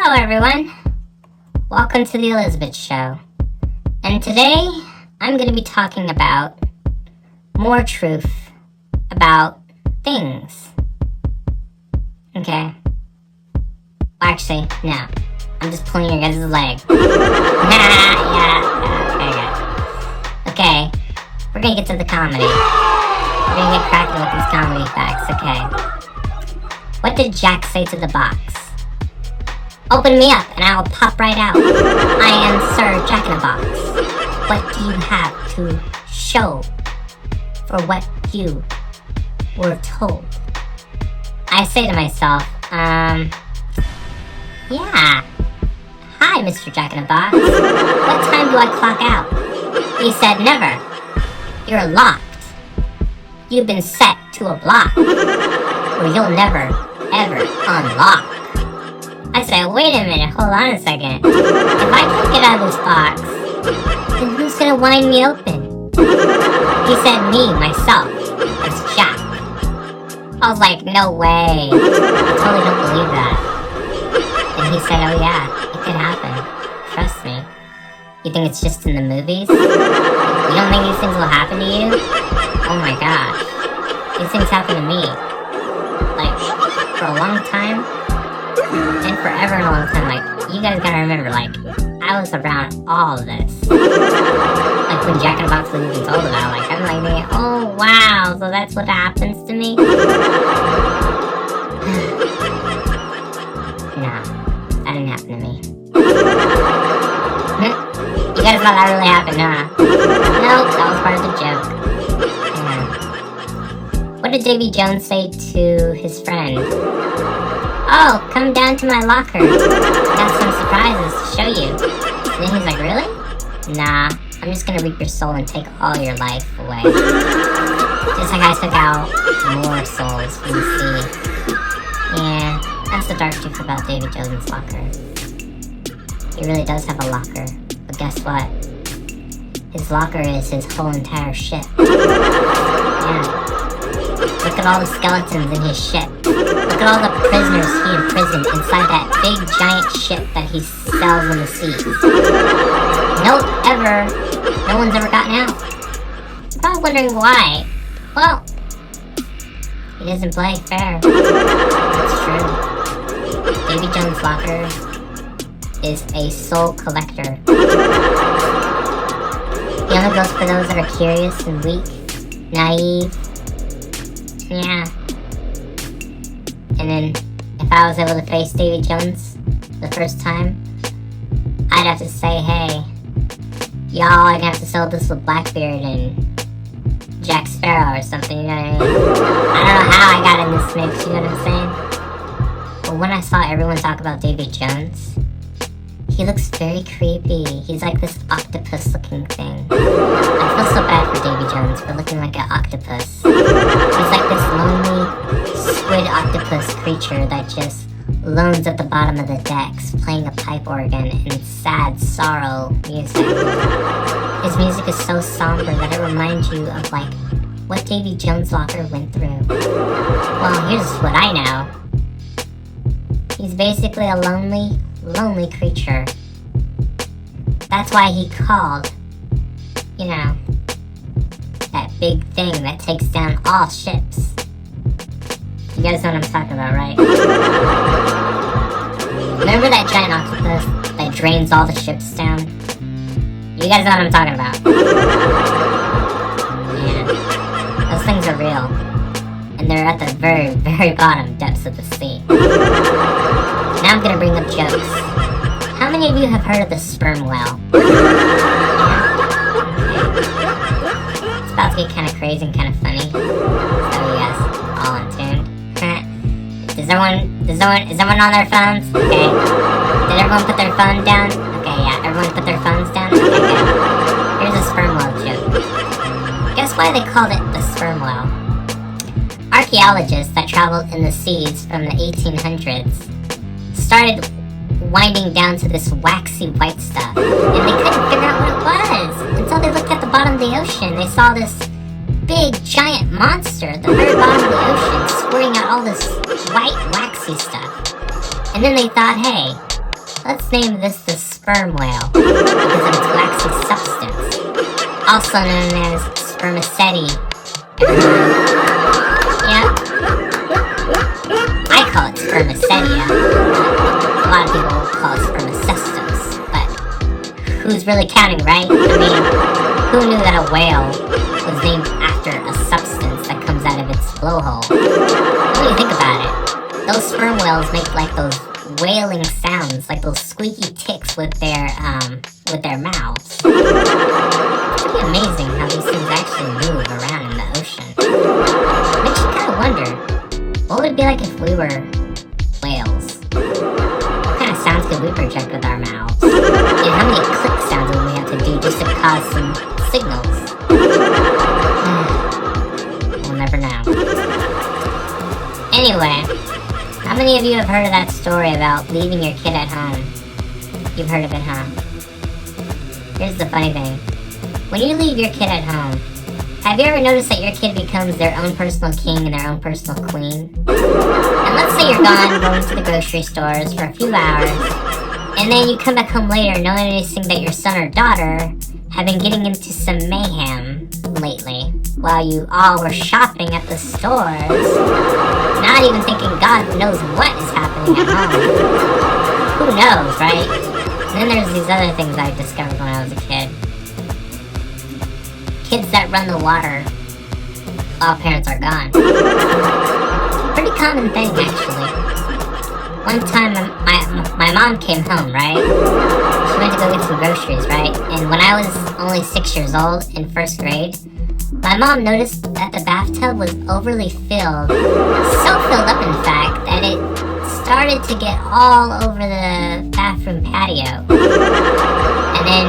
Hello everyone, welcome to the Elizabeth Show, and today I'm going to be talking about more truth about things. Okay. Actually, no, I'm just pulling your guys' leg. Okay, we're going to get to the comedy. We're going to get cracking with these comedy facts, okay. What did Jack say to the box? Open me up and I will pop right out. I am Sir Jack-in-a-Box. What do you have to show for what you were told? I say to myself, yeah. Hi, Mr. Jack-in-a-Box. What time do I clock out? He said, never. You're locked. You've been set to a block where you'll never, ever unlock. I said, wait a minute, hold on a second. If I can't get out of this box, then who's gonna wind me open? He said, me, myself, as Jack. I was like, no way. I totally don't believe that. And he said, oh yeah, it could happen. Trust me. You think it's just in the movies? You don't think these things will happen to you? Oh my gosh. These things happen to me. Like, for a long time. And forever and a long time, like, you guys gotta remember, like, I was around all of this. Like, when Jack-in-a-Box was even told about it, like, I'm like thinking, oh, wow, so that's what happens to me? Nah, that didn't happen to me. You guys thought that really happened, huh? Nope, that was part of the joke. Yeah. What did Davy Jones say to his friend? Oh, come down to my locker. Got some surprises to show you. And then he's like, really? Nah, I'm just gonna reap your soul and take all your life away. Just like I took out more souls from the sea. Yeah, that's the dark truth about Davy Jones' locker. He really does have a locker. But guess what? His locker is his whole entire ship. Yeah. Look at all the skeletons in his ship. Look at all the prisoners he imprisoned inside that big giant ship that he sells in the seas. No one's ever gotten out. You're probably wondering why. Well, he doesn't play fair. It's true. Davy Jones' locker is a soul collector. He only goes for those that are curious and weak, naive. Yeah. And then, if I was able to face Davy Jones the first time, I'd have to say, hey, y'all are gonna have to settle this with Blackbeard and Jack Sparrow or something, you know what I mean? I don't know how I got in this mix, you know what I'm saying? But when I saw everyone talk about Davy Jones, he looks very creepy. He's like this octopus-looking thing. I feel so bad for Davy Jones for looking like an octopus. He's like this lonely squid octopus creature that just loans at the bottom of the decks, playing a pipe organ and sad sorrow music. His music is so somber that it reminds you of like what Davy Jones' locker went through. Well, here's what I know. He's basically a lonely creature. That's why he called, you know, that big thing that takes down all ships. You guys know what I'm talking about, right? Remember that giant octopus that drains all the ships down? You guys know what I'm talking about. Yeah, those things are real. And they're at the very, very bottom depths of the sea. Now I'm gonna bring up jokes. How many of you have heard of the Sperm Whale? It's about to get kind of crazy and kind of funny. So you guys all in tune. Is everyone on their phones? Okay. Did everyone put their phone down? Okay, yeah, everyone put their phones down? Okay, good. Here's a Sperm Whale joke. Guess why they called it the Sperm Whale? Archaeologists that traveled in the seas from the 1800s started winding down to this waxy white stuff, and they couldn't figure out what it was until they looked at the bottom of the ocean. They saw this big giant monster at the very bottom of the ocean squirting out all this white waxy stuff. And then they thought, hey, Let's name this the Sperm Whale because of its waxy substance, also known as spermaceti. Yeah, I call it spermacetia. A lot of people call it spermacestos, but who's really counting, right? I mean, who knew that a whale was named after a substance that comes out of its blowhole? When you think about it, those sperm whales make like those wailing sounds, like those squeaky ticks with their mouths. It's pretty amazing how these things actually move around in the ocean. Makes you kind of wonder, what would it be like if we were whales? What kind of sounds could we project with our mouths? And how many click sounds would we have to do just to cause some signals? We'll never know. Anyway, how many of you have heard of that story about leaving your kid at home? You've heard of it, huh? Here's the funny thing. When you leave your kid at home, have you ever noticed that your kid becomes their own personal king and their own personal queen? And let's say you're gone going to the grocery stores for a few hours, and then you come back home later noticing that your son or daughter have been getting into some mayhem lately while you all were shopping at the stores, not even thinking God knows what is happening at home. Who knows, right? And then there's these other things I discovered when I was a kid. Kids that run the water while parents are gone. Pretty common thing, actually. One time, my mom came home, right? She went to go get some groceries, right? And when I was only 6 years old in first grade, my mom noticed that the bathtub was overly filled. So filled up, in fact, that it started to get all over the bathroom patio. And then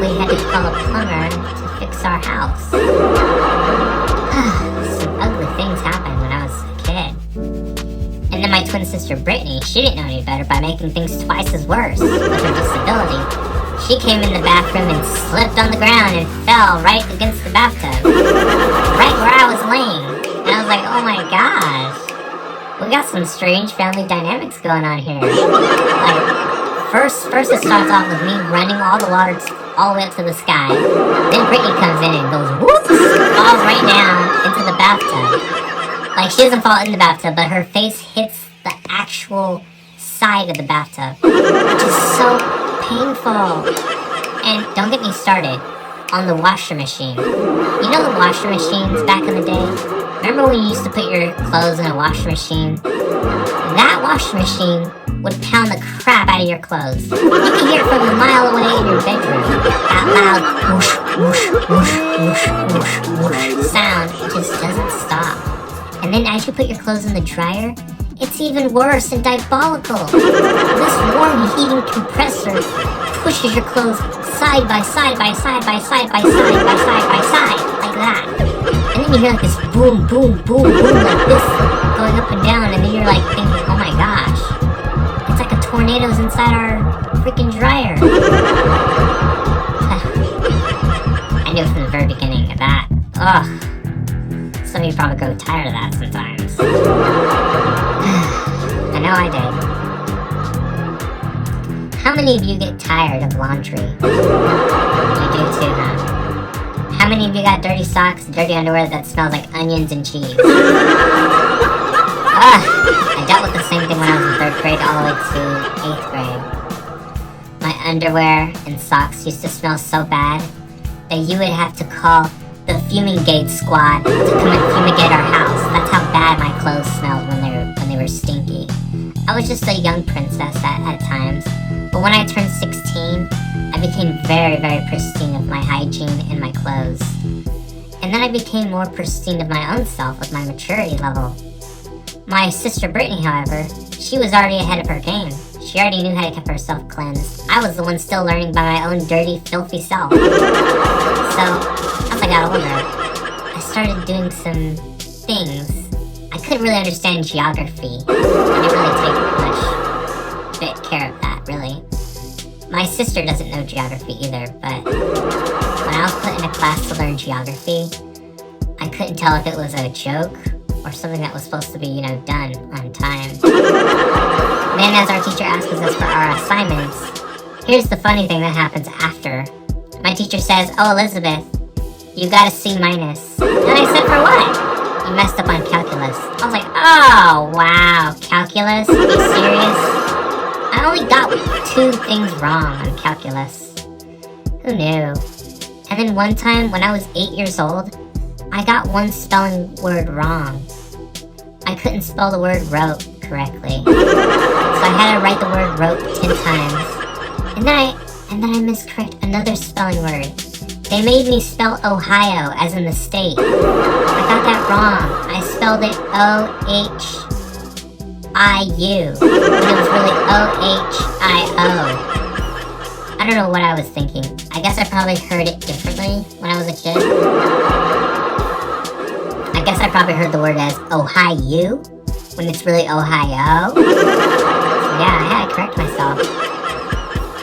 we had to call a plumber to fix our house. Some ugly things happened when I was a kid. And then my twin sister Brittany, she didn't know any better by making things twice as worse with her disability. She came in the bathroom and slipped on the ground and fell right against the bathtub. Right where I was laying. And I was like, oh my gosh. We got some strange family dynamics going on here. Like, first it starts off with me running all the water all the way up to the sky. Then Brittany comes in and goes whoops, falls right down into the bathtub. Like, she doesn't fall in the bathtub, but her face hits the actual side of the bathtub, which is so painful. And don't get me started on the washer machine. You know the washer machines back in the day? Remember when you used to put your clothes in a washer machine? That washer machine would pound the crap out of your clothes. You can hear it from a mile away in your bedroom. That loud whoosh, whoosh, whoosh, whoosh, whoosh, whoosh sound just doesn't stop. And then as you put your clothes in the dryer, it's even worse and diabolical. This warm heating compressor pushes your clothes side by side by side by side by side by side by side, like that. And then you hear like this boom, boom, boom, boom, like this, going up and down, and then you're like thinking, oh my gosh, it's like a tornado's inside our freaking dryer. I knew from the very beginning of that. Ugh. Some of you probably grow tired of that sometimes. I know I did. How many of you get tired of laundry? You do too, huh? How many of you got dirty socks and dirty underwear that smells like onions and cheese? I dealt with the same thing when I was in 3rd grade all the way to 8th grade. My underwear and socks used to smell so bad that you would have to call the fumigate squad to come and fumigate our house. That's how bad my clothes smelled when they were stinky. I was just a young princess at times, but when I turned 16, I became very, very pristine of my hygiene and my clothes. And then I became more pristine of my own self with my maturity level. My sister Brittany, however, she was already ahead of her game. She already knew how to keep herself cleansed. I was the one still learning by my own dirty, filthy self. So, as I got older, I started doing some things. I couldn't really understand geography. I didn't really take much care of that, really. My sister doesn't know geography either, but when I was put in a class to learn geography, I couldn't tell if it was a joke or something that was supposed to be, done on time. Then as our teacher asks us for our assignments, here's the funny thing that happens after. My teacher says, "Oh, Elizabeth, you got a C minus." And I said, "For what?" "You messed up on calculus." I was like, "Oh, wow, calculus? Are you serious?" I only got 2 things wrong on calculus. Who knew? And then one time, when I was 8 years old, I got one spelling word wrong. I couldn't spell the word rope correctly. So I had to write the word rope 10 times. And then I miscorrect another spelling word. They made me spell Ohio as in the state. I got that wrong. I spelled it O-H-I-U when it was really O-H-I-O. I don't know what I was thinking. I guess I probably heard it differently when I was a kid. I guess I probably heard the word as Ohio when it's really Ohio. So yeah, I had to correct myself.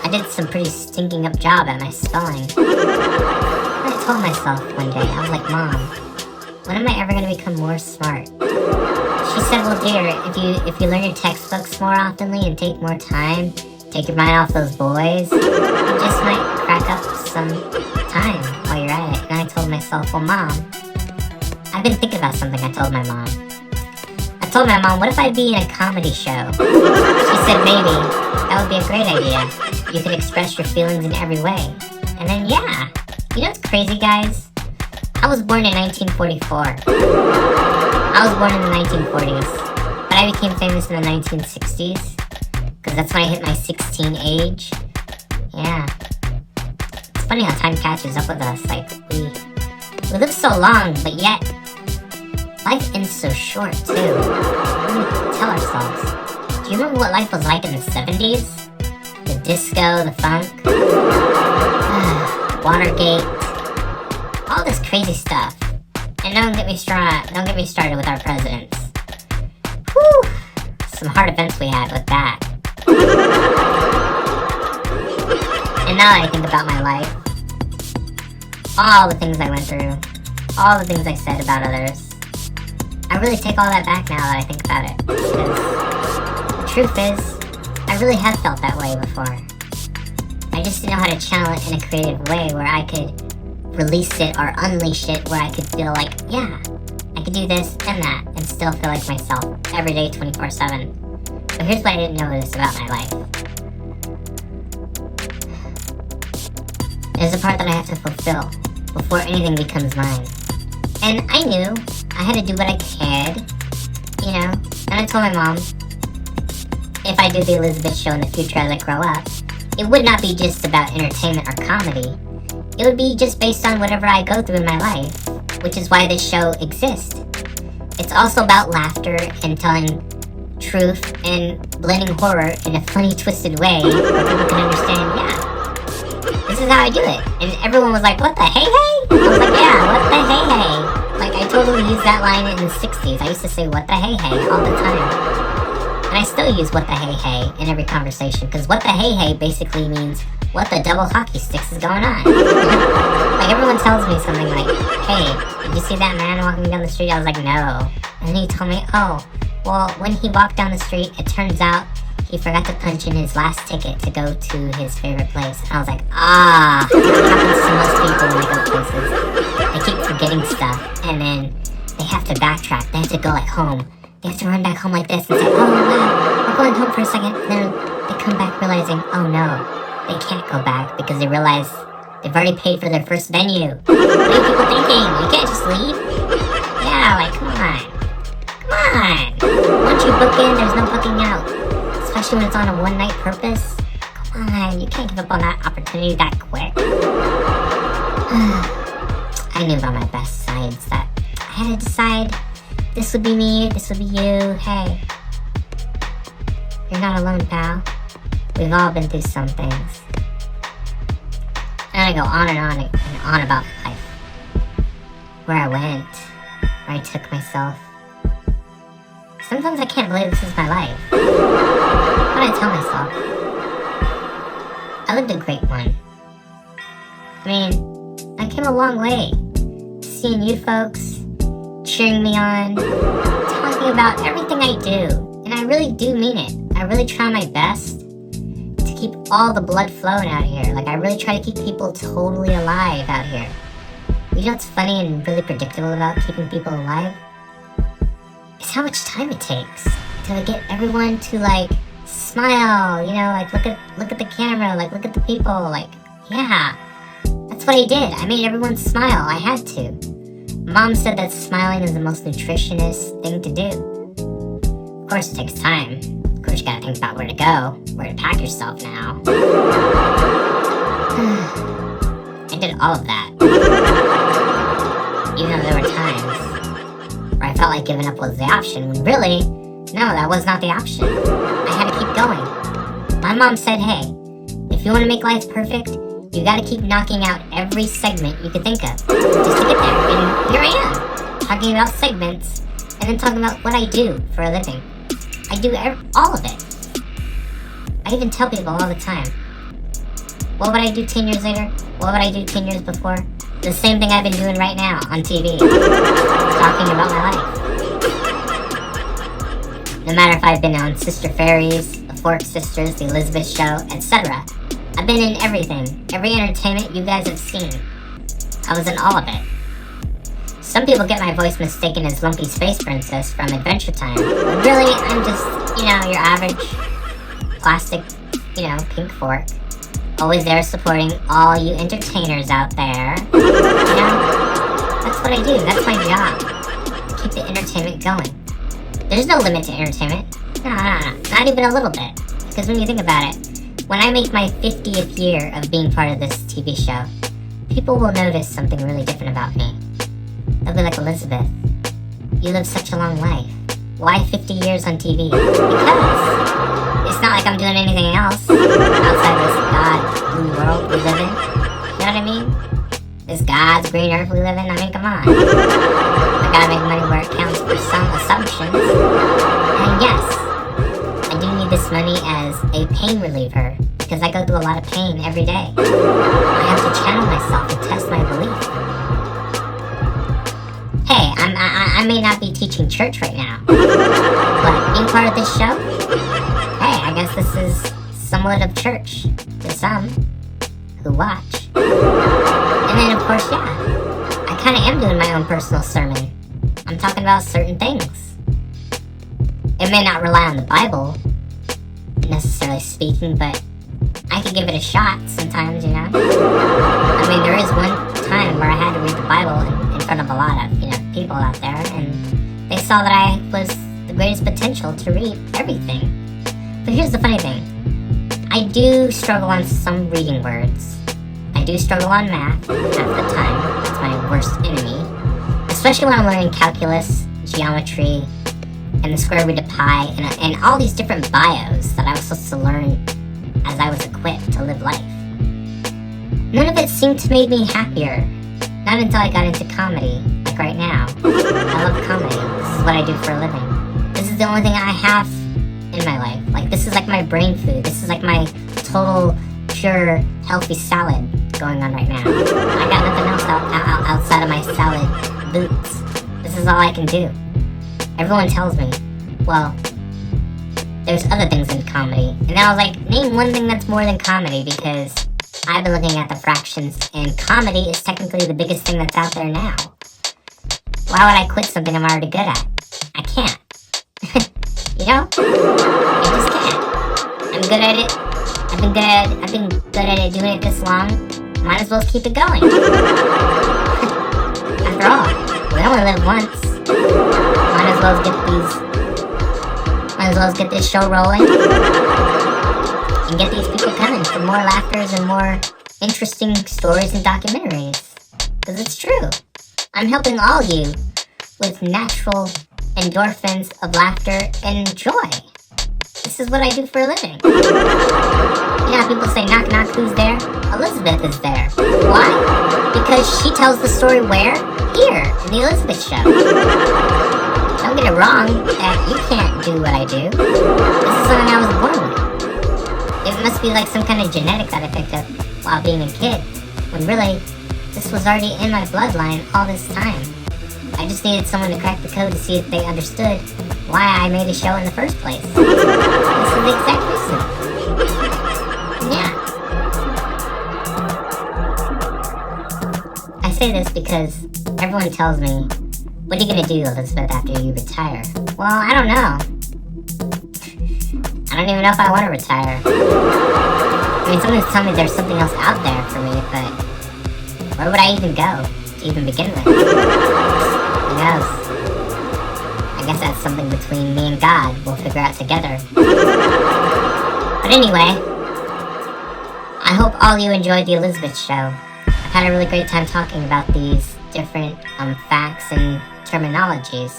I did some pretty stinking up job at my spelling. I told myself one day, I was like, "Mom, when am I ever going to become more smart?" She said, "Well, dear, if you learn your textbooks more oftenly and take more time, take your mind off those boys, you just might crack up some time while you're at it." And I told myself, "Well, Mom, I've been thinking about something." I told my mom. I told my mom, "What if I'd be in a comedy show?" She said, "Maybe. That would be a great idea. You could express your feelings in every way." And then, yeah. You know what's crazy, guys? I was born in 1944. I was born in the 1940s. But I became famous in the 1960s. Because that's when I hit my 16 age. Yeah. It's funny how time catches up with us. Like, we live so long, but yet life ends so short, too. We need to tell ourselves. Do you remember what life was like in the 70s? The disco, the funk, Watergate, all this crazy stuff. And don't get me started with our presidents. Whew, some hard events we had with that. And now that I think about my life, all the things I went through, all the things I said about others, I really take all that back now that I think about it. Because the truth is, I really have felt that way before. I just didn't know how to channel it in a creative way where I could release it or unleash it, where I could feel like, yeah, I could do this and that and still feel like myself every day 24/7. But here's what I didn't notice about my life. There's a part that I have to fulfill before anything becomes mine. And I knew I had to do what I could, and I told my mom, if I do the Elizabeth show in the future as I grow up, it would not be just about entertainment or comedy. It would be just based on whatever I go through in my life, which is why this show exists. It's also about laughter and telling truth and blending horror in a funny, twisted way where people can understand, yeah, this is how I do it. And everyone was like, "What the hey hey?" I was like, "Yeah, what the hey hey?" Like, I totally used that line in the 60s. I used to say, "What the hey hey?" all the time. And I still use "what the hey hey" in every conversation, because "what the hey hey" basically means, what the double hockey sticks is going on? Like, everyone tells me something like, "Hey, did you see that man walking down the street?" I was like, "No." And then he told me, "Oh, well, when he walked down the street, it turns out he forgot to punch in his last ticket to go to his favorite place." And I was like, that happens to most people when they go places. They keep forgetting stuff, and then they have to backtrack. They have to go, like, home. They have to run back home like this and say, "Oh, wow, we're going home for a second." And then they come back realizing, oh no, they can't go back because they realize they've already paid for their first venue. What are you people thinking? You can't just leave? Yeah, like, come on. Come on. Once you book in, there's no booking out. Especially when it's on a one-night purpose. Come on, you can't give up on that opportunity that quick. I knew about my best sides that I had to decide, this would be me, this would be you. Hey, you're not alone, pal. We've all been through some things. And I go on and on about life. Where I went, where I took myself. Sometimes I can't believe this is my life. But I tell myself, I lived a great one. I mean, I came a long way. Seeing you folks, cheering me on, talking about everything I do. And I really do mean it. I really try my best to keep all the blood flowing out here. Like, I really try to keep people totally alive out here. You know what's funny and really predictable about keeping people alive? It's how much time it takes to get everyone to, like, smile, you know, like, look at the camera, like, look at the people, like, yeah. That's what I did. I made everyone smile. I had to. Mom said that smiling is the most nutritious thing to do. Of course, it takes time. Of course, you gotta think about where to go, where to pack yourself now. I did all of that. Even though there were times where I felt like giving up was the option, when really, no, that was not the option. I had to keep going. My mom said, hey, if you want to make life perfect, you gotta keep knocking out every segment you could think of, just to get there. And here I am, talking about segments, and then talking about what I do for a living. I do all of it. I even tell people all the time, what would I do 10 years later? What would I do 10 years before? The same thing I've been doing right now on TV, talking about my life. No matter if I've been on Sister Fairies, the Fork Sisters, the Elizabeth Show, etc. I've been in everything, every entertainment you guys have seen. I was in all of it. Some people get my voice mistaken as Lumpy Space Princess from Adventure Time. But really, I'm just, you know, your average plastic, you know, pink fork. Always there supporting all you entertainers out there. You know? That's what I do. That's my job. To keep the entertainment going. There's no limit to entertainment. No. Not even a little bit. Because when you think about it, when I make my 50th year of being part of this TV show, people will notice something really different about me. They'll be like, Elizabeth, you live such a long life. Why 50 years on TV? Because it's not like I'm doing anything else outside this God blue world we live in. You know what I mean? This God's green earth we live in. I mean, come on. I gotta make money where it counts for some assumptions. And yes, I do need this money as a pain reliever because I go through a lot of pain every day. I have to channel myself and test my belief. Hey, I may not be teaching church right now, but being part of this show, hey, I guess this is somewhat of church to some who watch. And then, of course, yeah, I kind of am doing my own personal sermon. I'm talking about certain things. It may not rely on the Bible, necessarily speaking, but I could give it a shot sometimes, you know? I mean, there is one time where I had to read the Bible in front of a lot of, you know, people out there, and they saw that I was the greatest potential to read everything. But here's the funny thing. I do struggle on some reading words. I do struggle on math half the time. That's my worst enemy. Especially when I'm learning calculus, geometry, and the square root of pi, and all these different bios that I was supposed to learn as I was equipped to live life. None of it seemed to make me happier. Not until I got into comedy, like right now. I love comedy. This is what I do for a living. This is the only thing I have in my life. Like, this is like my brain food. This is like my total, pure, healthy salad going on right now. I got nothing else outside of my salad boots. This is all I can do. Everyone tells me, well, there's other things in comedy. And then I was like, name one thing that's more than comedy, because I've been looking at the fractions, and comedy is technically the biggest thing that's out there now. Why would I quit something I'm already good at? I can't. You know? I just can't. I'm good at it. I've been good at it doing it this long. Might as well keep it going. After all, we only live once. Might as well get this show rolling. And get these people coming for more laughters and more interesting stories and documentaries. Because it's true. I'm helping all you with natural endorphins of laughter and joy. This is what I do for a living. You know how people say, knock knock, who's there? Elizabeth is there. Why? Because she tells the story where? Here, in the Elizabeth Show. Don't get it wrong, that you can't do what I do. This is something I was born with. It must be like some kind of genetic that I picked up while being a kid, when really, this was already in my bloodline all this time. I just needed someone to crack the code to see if they understood why I made a show in the first place. This is the exact reason. Yeah. I say this because everyone tells me, what are you gonna do, Elizabeth, after you retire? Well, I don't know. I don't even know if I want to retire. I mean, someone's telling me there's something else out there for me, but where would I even go to even begin with? Who knows? I guess that's something between me and God we'll figure out together. But anyway, I hope all you enjoyed the Elizabeth show. I've had a really great time talking about these different facts and terminologies.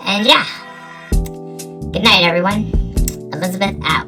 And yeah. Good night, everyone. Elizabeth out.